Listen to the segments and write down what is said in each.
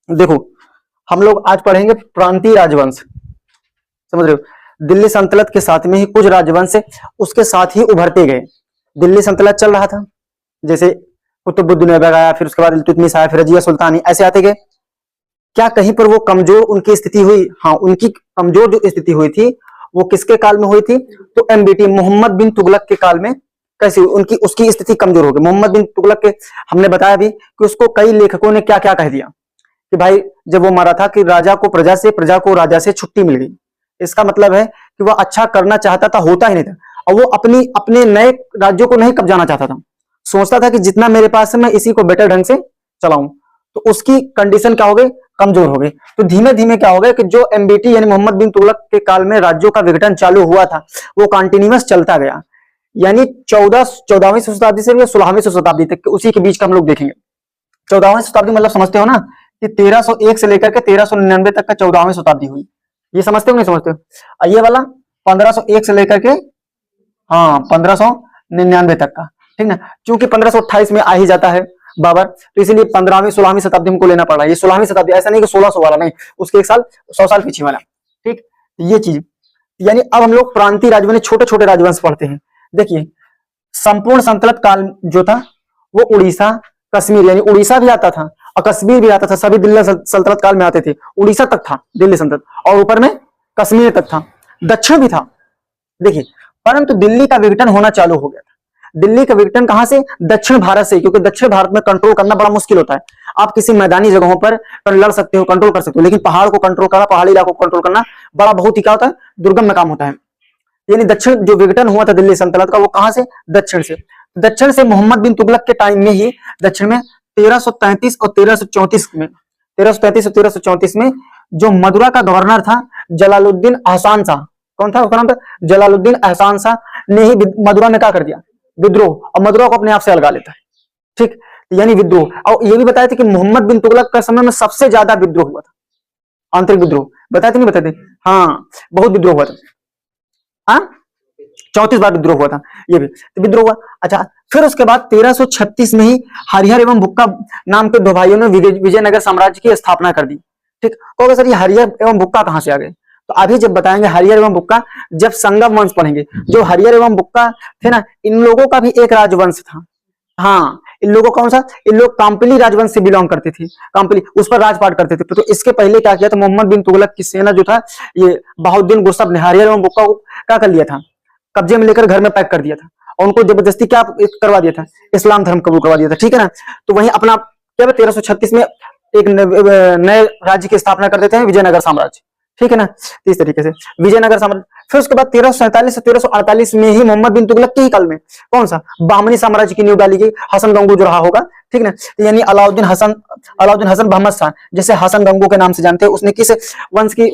देखो, हम लोग आज पढ़ेंगे प्रांतीय राजवंश, समझ रहे हो। दिल्ली सल्तनत के साथ में ही कुछ राजवंश उसके साथ ही उभरते गए। दिल्ली सल्तनत चल रहा था, जैसे कुतुबुद्दीन ऐबक आया, फिर उसके बाद इल्तुतमिश आया, फिर रजिया सुल्तानी, ऐसे आते गए। क्या कहीं पर वो कमजोर उनकी स्थिति हुई? हाँ, उनकी कमजोर जो स्थिति हुई थी वो किसके काल में हुई थी? तो एमबीटी मोहम्मद बिन तुगलक के काल में कैसी हुई? उनकी उसकी स्थिति कमजोर हो गई। मोहम्मद बिन तुगलक के हमने बताया भी कि उसको कई लेखकों ने क्या क्या कह दिया कि भाई जब वो मारा था कि राजा को प्रजा से, प्रजा को राजा से छुट्टी मिल गई। इसका मतलब है कि वह अच्छा करना चाहता था, होता ही नहीं था, और वो अपने नए राज्यों को नहीं कब्जाना चाहता था। सोचता था कि जितना मेरे पास है मैं इसी को बेटर ढंग से चलाऊं। तो उसकी कंडीशन क्या हो गई? कमजोर हो गई। तो धीमे धीमे क्या हो गया कि जो एमबीटी यानी मोहम्मद बिन तुगलक के काल में राज्यों का विघटन चालू हुआ था वो कंटिन्यूअस चलता गया, यानी 14वीं शताब्दी से 16वीं शताब्दी तक उसी के बीच का हम लोग देखेंगे। 14वीं शताब्दी मतलब समझते हो ना कि 1301 से लेकर के 1399 तक का 14वीं शताब्दी हुई। ये समझते हो नहीं समझते हो? ये वाला 1501 से लेकर के हाँ 1599 तक का, ठीक ना। क्योंकि 1528 में आ ही जाता है बाबर, तो इसीलिए 15वीं 16वीं शताब्दी हमको लेना पड़ रहा है। ये 16वीं शताब्दी, ऐसा नहीं कि 1600 वाला, नहीं, उसके एक साल 100 साल पीछे वाला, ठीक। ये चीज, यानी अब हम लोग प्रांतीय राजवंश, छोटे छोटे राजवंश पढ़ते हैं। देखिए, संपूर्ण सल्तनत काल जो था वो उड़ीसा, कश्मीर, यानी उड़ीसा भी आता था और कश्मीर भी आता था, सभी दिल्ली सल्तनत काल में आते थे। उड़ीसा तक था दिल्ली सल्तनत, और ऊपर में कश्मीर तक था, दक्षिण भी था। देखिए, परंतु दिल्ली का विघटन होना चालू हो गया था। दिल्ली का विघटन कहां से? दक्षिण भारत से, क्योंकि दक्षिण भारत में कंट्रोल करना बड़ा मुश्किल होता है। आप किसी मैदानी जगहों पर लड़ सकते हो, कंट्रोल कर सकते हो, लेकिन पहाड़ को कंट्रोल करना, पहाड़ी इलाकों को कंट्रोल करना बड़ा बहुत ही क्या होता है? दुर्गम में काम होता है। यानी दक्षिण जो विघटन हुआ था दिल्ली सल्तनत का वो कहां से? दक्षिण से। दक्षिण से मोहम्मद बिन तुगलक के टाइम में ही दक्षिण में 1333 और 1334 में, 1333 और 1334 में जो मदुरा का गवर्नर था जलालुद्दीन एहसान शाह, कौन था उसका नाम? था जलालुद्दीन एहसान शाह, ने ही मदुरा में क्या कर दिया? विद्रोह, और मदुरा को अपने आप से अलगा लेता है, ठीक। यानी विद्रोह। और ये भी बताया था कि मोहम्मद बिन तुगलक का समय में सबसे ज्यादा विद्रोह हुआ था, आंतरिक विद्रोह। बताए थे नहीं बताए थे? हाँ, बहुत विद्रोह हुआ था। हाँ, 34 बार विद्रोह हुआ था, ये भी तो विद्रोह हुआ। अच्छा, फिर उसके बाद 1336 में ही हरिहर एवं भुक्का नाम के दो भाइयों ने विजयनगर साम्राज्य की स्थापना कर दी, ठीक। तो सर ये हरिहर एवं भुक्का कहां से आ गए? तो अभी जब बताएंगे हरिहर एवं भुक्का, जब संगम वंश पढ़ेंगे। जो हरिहर एवं भुक्का थे ना, इन लोगों का भी एक राजवंश था। हाँ, इन लोगों कौन सा? इन लोग काम्पली राजवंश से बिलोंग करते थे, काम्पली, उस पर राजपाट करते थे। तो इसके पहले क्या किया था? मोहम्मद बिन तुगलक की सेना जो था, ये बहाउद्दीन गुस्तफ ने हरिहर एवं भुक्का को क्या कर लिया था? कब्जे में लेकर घर में पैक कर दिया था, और उनको जबरदस्ती क्या करवा दिया था? इस्लाम धर्म कबूल करवा दिया था, ठीक है ना। तो वहीं अपना क्या 1336 में एक नए राज्य की स्थापना कर देते हैं, विजयनगर साम्राज्य, ठीक है ना। तो इस तरीके से विजयनगर साम्राज्य। फिर उसके बाद 1347 से 1348 में ही मोहम्मद बिन तुगलक के ही काल में कौन सा? बामनी साम्राज्य की नींव डाली गई। हसन गंगू जो रहा होगा, ठीक ना, यानी अलाउद्दीन हसन मोहम्मद शाह, जैसे हसन गंगू के नाम से जानते हैं, उसने किस वंश की,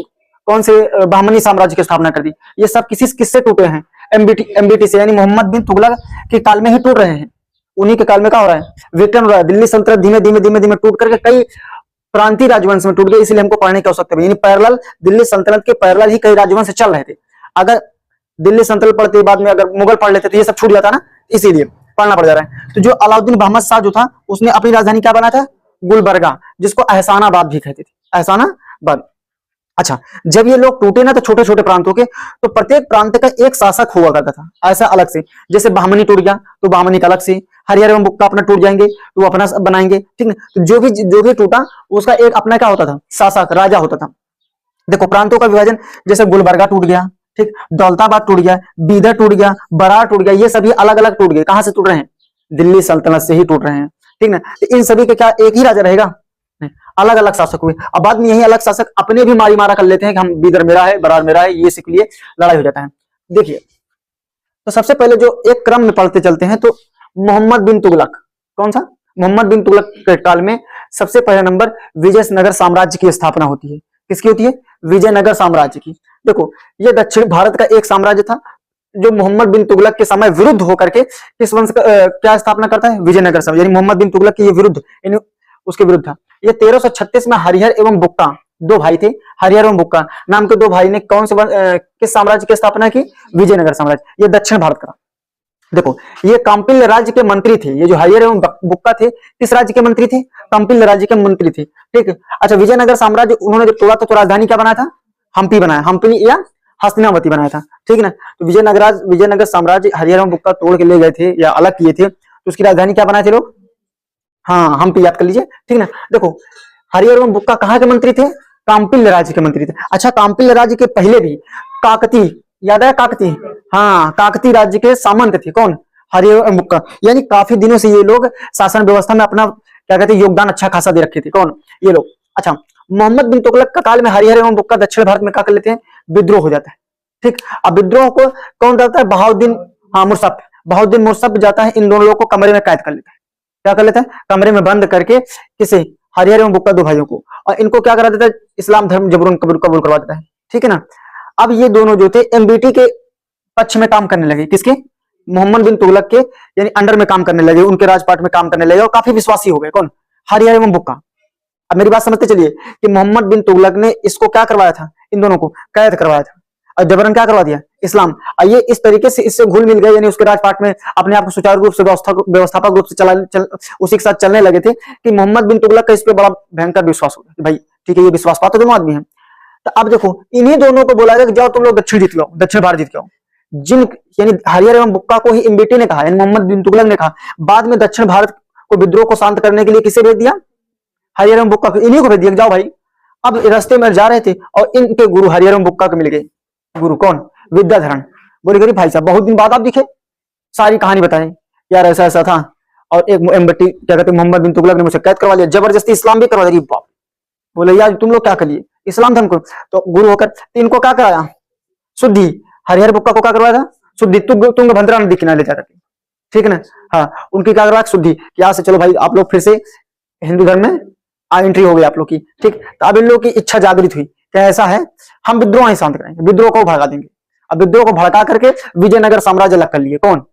कौन से बामनी साम्राज्य की स्थापना कर दी। ये सब किससे टूटे हैं? एमबीटी से, यानी मोहम्मद बिन तुगलक के काल में ही टूट रहे हैं। उन्हीं के काल में क्या हो रहा है? विघटन हो रहा है। दिल्ली सल्तनत धीमे धीमे धीमे धीमे टूट करके कई प्रांतीय राजवंश में टूट गए, इसलिए हमको पढ़ने की आवश्यकता है। यानी पैरेलल, दिल्ली सल्तनत के पैरेलल ही कई राजवंश चल रहे थे। अगर दिल्ली सल्तनत पढ़ते बाद में अगर मुगल पढ़ लेते तो ये सब छूट जाता ना, इसीलिए पढ़ना पड़ जा रहा है। तो जो अलाउद्दीन मोहम्मद शाह जो था, उसने अपनी राजधानी क्या बना था? गुलबर्गा, जिसको एहसानाबाद भी कहते थे, एहसानाबाद। अच्छा, जब ये लोग टूटे ना तो छोटे छोटे प्रांतों के, तो प्रत्येक प्रांत का एक शासक हुआ करता था ऐसा अलग से। जैसे बामनी टूट गया तो बामनी का अलग से, हरिहर एवं भुक्का अपना टूट जाएंगे तो वो अपना बनाएंगे, ठीक है। तो जो भी टूटा उसका एक अपना क्या होता था? शासक, राजा होता था। देखो, प्रांतों का विभाजन, जैसे गुलबर्गा टूट गया, ठीक, दौलताबाद टूट गया, बीदर टूट गया, बरार टूट गया, ये सभी अलग अलग टूट गए। कहां से टूट रहे हैं? दिल्ली सल्तनत से ही टूट रहे हैं, ठीक ना। तो इन सभी के क्या एक ही राजा रहेगा? अलग अलग शासक हुए। अब बाद में यही अलग शासक अपने भी मारी मारा कर लेते हैं कि हम बीदर मेरा है, बरार मेरा है, ये इसके लिए लड़ाई हो जाता है। देखिए, तो सबसे पहले जो एक क्रम में पढ़ते चलते हैं, तो मोहम्मद बिन तुगलक, कौन सा? मोहम्मद बिन तुगलक के काल में सबसे पहला नंबर विजयनगर साम्राज्य की स्थापना होती है। किसकी होती है? विजयनगर साम्राज्य की। देखो, ये दक्षिण भारत का एक साम्राज्य था जो मोहम्मद बिन तुगलक के समय विरुद्ध होकर के किस वंश का क्या स्थापना करता है? विजयनगर साम्राज्य, यानी मोहम्मद बिन तुगलक के ये विरुद्ध, यानी उसके विरुद्ध था। ये 1336 में हरिहर एवं भुक्का, दो भाई थे, हरिहर एवं भुक्का नाम के दो भाई ने कौन से किस साम्राज्य की स्थापना की? विजयनगर साम्राज्य। ये दक्षिण भारत का, देखो ये कांपिल्य राज्य के मंत्री थे, ये जो हरिहर एवं बुक्का थे किस राज्य के मंत्री थे? कांपिल्य राज्य के मंत्री थे। ठीक है, अच्छा विजयनगर साम्राज्य उन्होंने जब तोड़ा तो राजधानी क्या बनाया था? हम्पी बनाया, हम्पी या हस्तिनावती बनाया था। ठीक है ना, तो विजयनगर साम्राज्य हरिहर एवं बुक्का तोड़ के ले गए थे या अलग किए थे, तो उसकी राजधानी क्या बनाए थे लोग? हाँ हम्पी, याद कर लीजिए। ठीक ना, देखो हरिहर एवं बुक्का कहाँ के मंत्री थे? कांपिल्य राज्य के मंत्री थे। अच्छा कांपिल्य राज्य के पहले भी काकती, याद है काकती? हाँ काकती राज्य के सामंत थे कौन? हरिहर एवं बुक्का। यानी काफी दिनों से ये लोग शासन व्यवस्था में अपना क्या कहते हैं योगदान अच्छा खासा दे रखे थे। कौन? ये लोग। अच्छा मोहम्मद बिन तुगलक का काल में हरिहर एवं बुक्का दक्षिण भारत में क्या कर लेते हैं? विद्रोह हो जाता है। ठीक, अब विद्रोह को कौन करता है? बहाउद्दीन, हाँ मुर्शद, बहाउद्दीन मुर्शद जाता है, इन दोनों लोगों को कमरे में कैद कर लेता है। क्या कर लेता है? कमरे में बंद करके किसे? हरिहर एवं बुक्का दो भाइयों को, और इनको क्या करा देता है? इस्लाम धर्म जबरन कबूल करवा देता है। ठीक है ना, अब ये दोनों जो थे एमबीटी के पक्ष में काम करने लगे, किसके? मोहम्मद बिन तुगलक के यानी अंडर में काम करने लगे, उनके राजपाट में काम करने लगे और काफी विश्वासी हो गए। कौन? हरिहर एवं बुक्का। अब मेरी बात समझते चलिए कि मोहम्मद बिन तुगलक ने इसको क्या करवाया था? इन दोनों को कैद करवाया था और जबरन क्या करवा दिया? इस्लाम। ये इस तरीके से इससे घुल मिल गए, यानी उसके राजपाट में अपने आप को सुचारू रूप से व्यवस्थापक रूप से उसी के साथ चलने लगे थे कि मोहम्मद बिन तुगलक का इस पर बड़ा भयंकर विश्वास हो गया। भाई ठीक है, ये विश्वास पात्र दोनों आदमी है। तो अब देखो इन्हीं दोनों को बोला गया कि जाओ तुम लोग दक्षिण जीत जाओ, दक्षिण भारत जीत जाओ। जिन यानी हरिहर एवं बुक्का को ही एमबीटी ने कहा, यानी मोहम्मद बिन तुगलक ने कहा। बाद में दक्षिण भारत को विद्रोह को शांत करने के लिए किसे भेज दिया? हरिहर एवं बुक्का को, इन्हीं को भेज दिया, जाओ भाई। अब रास्ते में जा रहे थे और इनके गुरु हरिहर एवं बुक्का को मिल गए। गुरु कौन? विद्याधरण। बोले गरीब भाई साहब बहुत दिन बाद आप दिखे, सारी कहानी बताए यार, ऐसा ऐसा था और एक एमबीटी क्या कहते मोहम्मद बिन तुगलक ने मुझे कैद करवा लिया, जबरदस्ती इस्लाम भी करवा दिया। बाप, बोले यार तुम लोग क्या कर लिए? इस्लाम धर्म को। तो गुरु होकर इनको क्या कराया? शुद्धि। हरिहर बुक्का को क्या करवाया था? शुद्धि। तुंगभद्रा नदी किनारे ले जाकर के। ठीक है ना, हाँ उनकी क्या करवाया? शुद्धि। यहाँ से चलो भाई आप लोग फिर से हिंदू धर्म में एंट्री हो गई आप लोग की। ठीक, तो अब इन लोगों की इच्छा जागृत हुई, क्या ऐसा है हम विद्रोह ही शांत करेंगे, विद्रोह को भड़का देंगे। अब विद्रोह को भड़का करके विजयनगर साम्राज्य अलग कर लिए। कौन?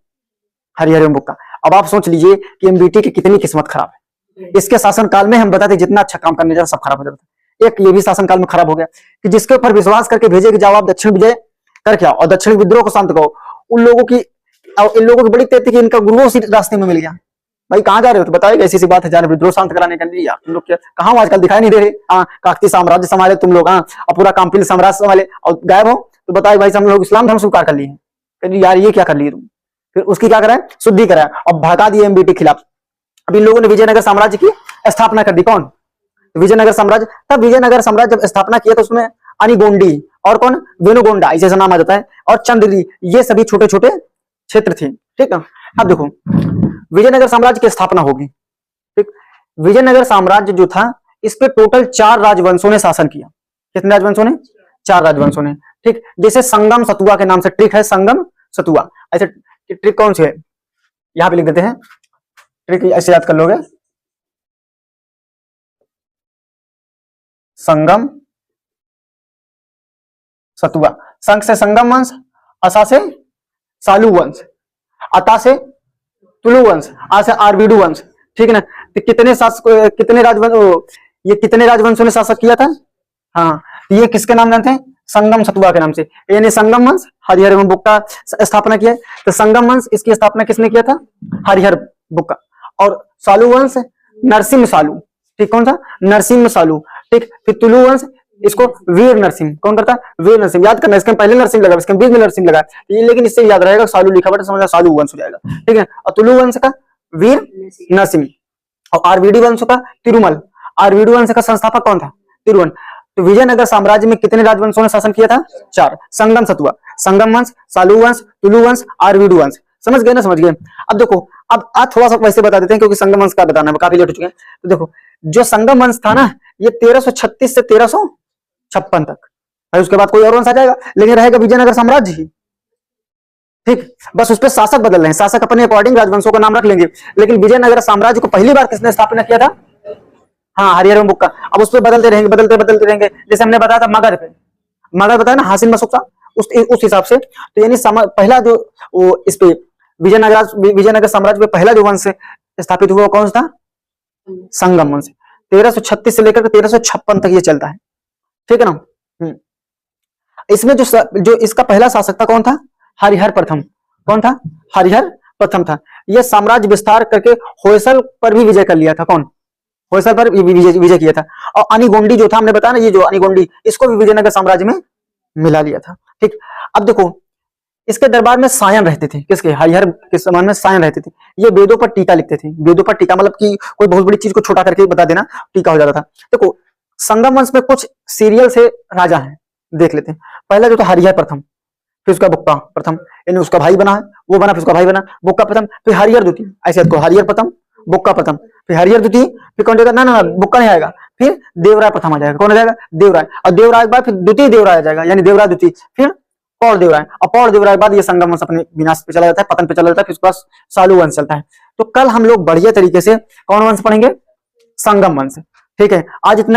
हरिहर एवं बुक्का। अब आप सोच लीजिए कि एमबीटी की कितनी किस्मत खराब है। इसके शासनकाल में हम बताते जितना अच्छा काम करने जाता सब खराब हो जाता। एक ये भी शासनकाल में खराब हो गया कि जिसके ऊपर विश्वास करके भेजे कि जाओ आप दक्षिण विजय करके आओ और दक्षिण विद्रोह को शांत करो, उन लोगों की इन लोगों की बड़ी तेज थी कि इनका गुरुओं से रास्ते में मिल गया। भाई कहाँ जा रहे हो? तो बताएगा ऐसी सी बात है, जा रहे विद्रोह शांत कराने के लिए। तुम लोग कहाँ आजकल दिखाई नहीं दे रहे? हाँ काकती साम्राज्य संभाले तुम लोग, हाँ और पूरा कांपिल साम्राज्य संभाले और गायब हो। तो बताए भाई हम लोग इस्लाम धर्म स्वीकार कर लिए हैं। यार ये क्या कर लिए तुम? फिर उसकी क्या कराए? शुद्धि कराया और भड़का दिए एमबीटी खिलाफ। अब इन लोगों ने विजयनगर साम्राज्य की स्थापना कर दी। कौन? विजयनगर साम्राज्य। तब विजयनगर साम्राज्य जब स्थापना किया तो उसमें अनिगोंडी और कौन? वेणुगोंडा ऐसे नाम आ जाता है, और चंद्री, ये सभी छोटे छोटे क्षेत्र थे। ठीक है, अब देखो विजयनगर साम्राज्य की स्थापना होगी। ठीक, विजयनगर साम्राज्य जो था इस पे टोटल 4 राजवंशों ने शासन किया। कितने राजवंशों ने? 4 राजवंशों ने। ठीक, जैसे संगम सतुआ के नाम से ट्रिक है, संगम सतुआ। ऐसे ट्रिक कौन सी है यहां पे लिख देते हैं, ट्रिक ऐसे याद कर लोगे, संगम सतुआ। संग से संगम वंश, असा से सालू वंश, अता से तुलु वंश, आ से आरवीडू वंश। ठीक है ना, तो ये कितने राजवंशों ने शासक किया था? हाँ, ये किसके नाम जानते हैं? संगम सतुआ के नाम से। यानी संगम वंश हरिहर एवं बुक्का स्थापना किया। तो संगम वंश इसकी स्थापना किसने किया था? हरिहर बुक्का। और सालू वंश नरसिंह सालू। ठीक, कौन सा? नरसिंह सालू। ठीक, फिर तुलु वंश इसको वीर नरसिंह। कौन करता? वीर नरसिंह। याद करना, इसके पहले नरसिंह लगा, इसके बीच में नरसिंह लगा, लेकिन इससे याद रहेगा सालू लिखा बटा समझ सालू वंश हो जाएगा। ठीक है, और तुलु वंश का वीर नरसिंह और आरवीडी वंश का तिरुमल। आरवीडी वंश का संस्थापक कौन था? तिरुवन। तो विजयनगर साम्राज्य में कितने राजवंशों ने शासन किया था? 4। संगम सतुआ, संगम वंश, सालू वंश, तुलु वंश, आरवीडू वंश। समझ गए ना? समझ गए। अब देखो, अब आज थोड़ा सा वैसे बता देते हैं क्योंकि संगम वंश का बताना है, काफी लेट हो चुके हैं। तो देखो जो संगम वंश था ना, ये 1336 से 1356 तक। भाई उसके बाद कोई और वंश आ जाएगा, लेकिन रहेगा विजयनगर साम्राज्य ही। ठीक, बस उस पर शासक बदल रहे हैं, शासक अपने अकॉर्डिंग राजवंशों का नाम रख लेंगे, लेकिन विजयनगर साम्राज्य को पहली बार किसने स्थापना किया था? हाँ हरिहर एवं बुक्का। अब उस पर बदलते रहेंगे, बदलते रहेंगे। जैसे हमने बताया था मगध पे, मगध बताया ना, हासिन मशुक उस हिसाब से। तो यानी पहला जो इस पे विजयनगर साम्राज्य में पहला जो वंश स्थापित हुआ कौन सा था? संगम वंश। 1336 से लेकर 1356 तक ये चलता है। ठीक है ना। इसमें जो इसका पहला शासक था कौन था? हरिहर प्रथम। कौन था? हरिहर प्रथम था। यह साम्राज्य विस्तार करके होयसल पर भी विजय कर लिया था। कौन? होयसल पर विजय किया था। और अनिगोंडी जो था, हमने बताया ना, ये जो अनिगोंडी, इसको भी विजयनगर साम्राज्य में मिला लिया था। ठीक, अब देखो इसके दरबार में सायन रहते थे। किसके? हरिहर के समय में सायन रहते थे। ये वेदों पर टीका लिखते थे। वेदों पर टीका मतलब कि कोई बहुत बड़ी चीज को छोटा करके बता देना, टीका हो जाता था। देखो संगम वंश में कुछ सीरियल से राजा हैं, देख लेते हैं। पहला जो था हरिहर प्रथम, फिर उसका बुक्का प्रथम, यानी उसका भाई बना है, वो बना, फिर उसका भाई बना, बुक्का प्रथम, फिर हरिहर द्वितीय। ऐसे को हरिहर प्रथम, बुक्का प्रथम, फिर हरिहर द्वितीय, फिर कौन जाएगा? ना ना बुक्का नहीं आएगा, फिर देवराय प्रथम आ जाएगा। कौन आ जाएगा? देवराय। और देवराय के बाद फिर द्वितीय देवराय आ जाएगा, यानी देवराय द्वितीय, फिर पौड़ देवराय, और पौड़ देवराय के बाद ये संगम वंश अपने विनाश पे चला जाता है, पतन पे चला जाता है। फिर उसके बाद सालू वंश चलता है। तो कल हम लोग बढ़िया तरीके से कौन वंश पढ़ेंगे? संगम वंश। ठीक है, आज इतना